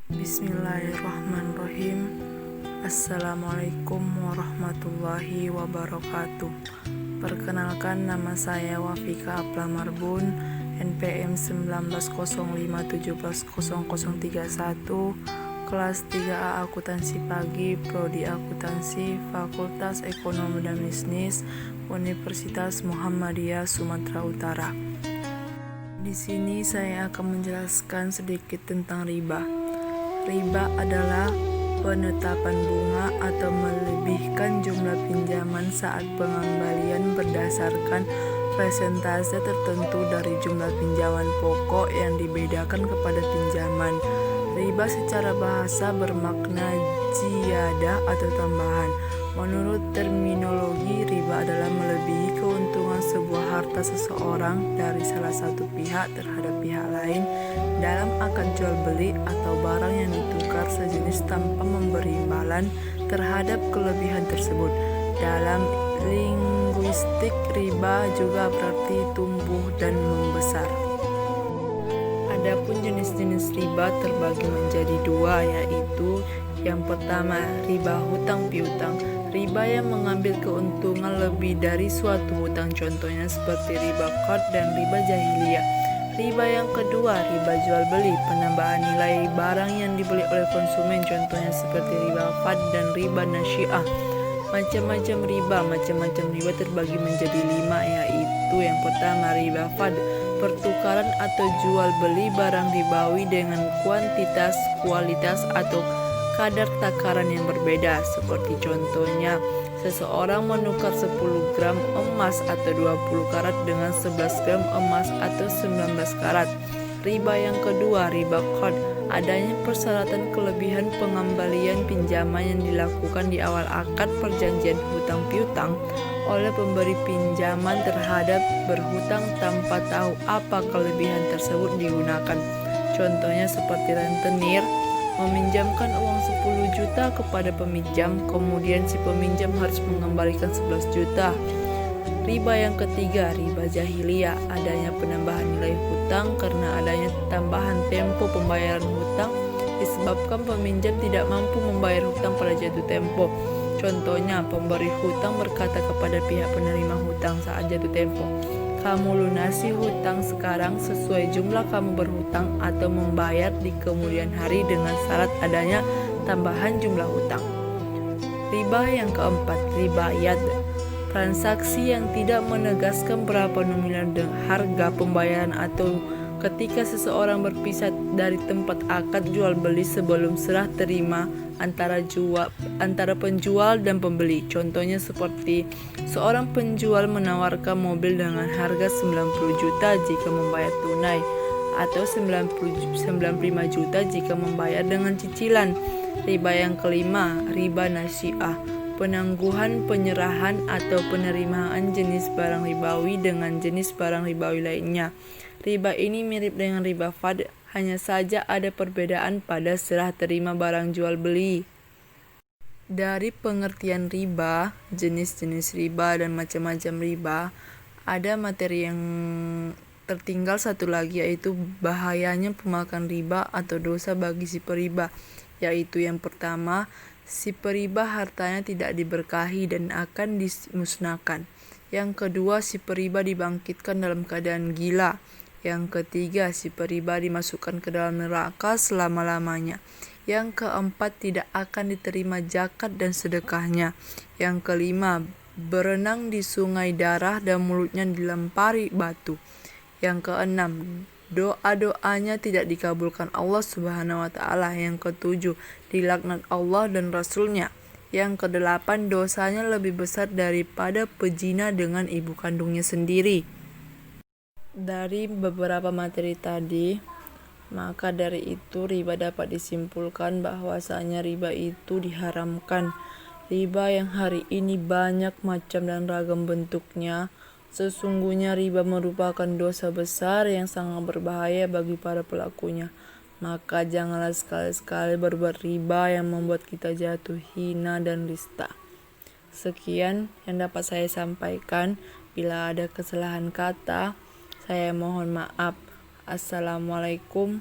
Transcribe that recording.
Bismillahirrahmanirrahim. Assalamualaikum warahmatullahi wabarakatuh. Perkenalkan, nama saya Wafika Apla Marbun, NPM 1905170031, kelas 3A Akuntansi Pagi, Prodi Akuntansi, Fakultas Ekonomi dan Bisnis, Universitas Muhammadiyah Sumatera Utara. Di sini saya akan menjelaskan sedikit tentang riba. Riba adalah penetapan bunga atau melebihkan jumlah pinjaman saat pengembalian berdasarkan persentase tertentu dari jumlah pinjaman pokok yang dibedakan kepada pinjaman. Riba secara bahasa bermakna ziyadah atau tambahan. Menurut terminologi, riba adalah melebihi keuntungan sebuah harta seseorang dari salah satu pihak terhadap pihak lain dalam akad jual beli atau barang yang ditukar sejenis tanpa memberi imbalan terhadap kelebihan tersebut. Dalam linguistik, riba juga berarti tumbuh dan membesar. Adapun jenis-jenis riba terbagi menjadi dua, yaitu yang pertama, riba hutang piutang. Riba yang mengambil keuntungan lebih dari suatu hutang, contohnya seperti riba qard dan riba jahiliyah. Riba yang kedua, riba jual beli, penambahan nilai barang yang dibeli oleh konsumen, contohnya seperti riba fad dan riba nasi'ah. Macam-macam riba terbagi menjadi 5, yaitu yang pertama, riba fad, pertukaran atau jual beli barang ribawi dengan kuantitas, kualitas atau kadar takaran yang berbeda, seperti contohnya seseorang menukar 10 gram emas atau 20 karat dengan 11 gram emas atau 19 karat. Riba yang kedua, riba qard, adanya persyaratan kelebihan pengembalian pinjaman yang dilakukan di awal akad perjanjian hutang piutang oleh pemberi pinjaman terhadap berhutang tanpa tahu apa kelebihan tersebut digunakan. Contohnya seperti rentenir meminjamkan uang 10 juta kepada peminjam, kemudian si peminjam harus mengembalikan 11 juta. Riba yang ketiga, riba jahiliyah, adanya penambahan nilai hutang karena adanya tambahan tempo pembayaran hutang disebabkan peminjam tidak mampu membayar hutang pada jatuh tempo. Contohnya, pemberi hutang berkata kepada pihak penerima hutang saat jatuh tempo, "Kamu lunasi hutang sekarang sesuai jumlah kamu berhutang atau membayar di kemudian hari dengan syarat adanya tambahan jumlah hutang." Riba yang keempat, riba yad, transaksi yang tidak menegaskan berapa nominal harga pembayaran atau ketika seseorang berpisah dari tempat akad jual beli sebelum serah terima antara penjual dan pembeli. Contohnya seperti seorang penjual menawarkan mobil dengan harga 90 juta jika membayar tunai atau 95 juta jika membayar dengan cicilan. Riba yang kelima, riba nasi'ah, penangguhan penyerahan atau penerimaan jenis barang ribawi dengan jenis barang ribawi lainnya. Riba ini mirip dengan riba fad, hanya saja ada perbedaan pada serah terima barang jual beli. Dari pengertian riba, jenis-jenis riba dan macam-macam riba, ada materi yang tertinggal satu lagi, yaitu bahayanya pemakan riba atau dosa bagi si periba, yaitu yang pertama, si periba hartanya tidak diberkahi dan akan dimusnahkan. Yang kedua, si periba dibangkitkan dalam keadaan gila. Yang ketiga, si periba dimasukkan ke dalam neraka selama-lamanya. Yang keempat, tidak akan diterima zakat dan sedekahnya. Yang kelima, berenang di sungai darah dan mulutnya dilempari batu. Yang keenam, doa-doanya tidak dikabulkan Allah Subhanahu wa Ta'ala. Yang ketujuh, dilaknat Allah dan Rasulnya. Yang kedelapan, dosanya lebih besar daripada pezina dengan ibu kandungnya sendiri. Dari beberapa materi tadi, maka dari itu riba dapat disimpulkan bahwasanya riba itu diharamkan. Riba yang hari ini banyak macam dan ragam bentuknya. Sesungguhnya riba merupakan dosa besar yang sangat berbahaya bagi para pelakunya. Maka janganlah sekali-sekali berbuat riba yang membuat kita jatuh hina dan nista. Sekian yang dapat saya sampaikan. Bila ada kesalahan kata, saya mohon maaf. Assalamualaikum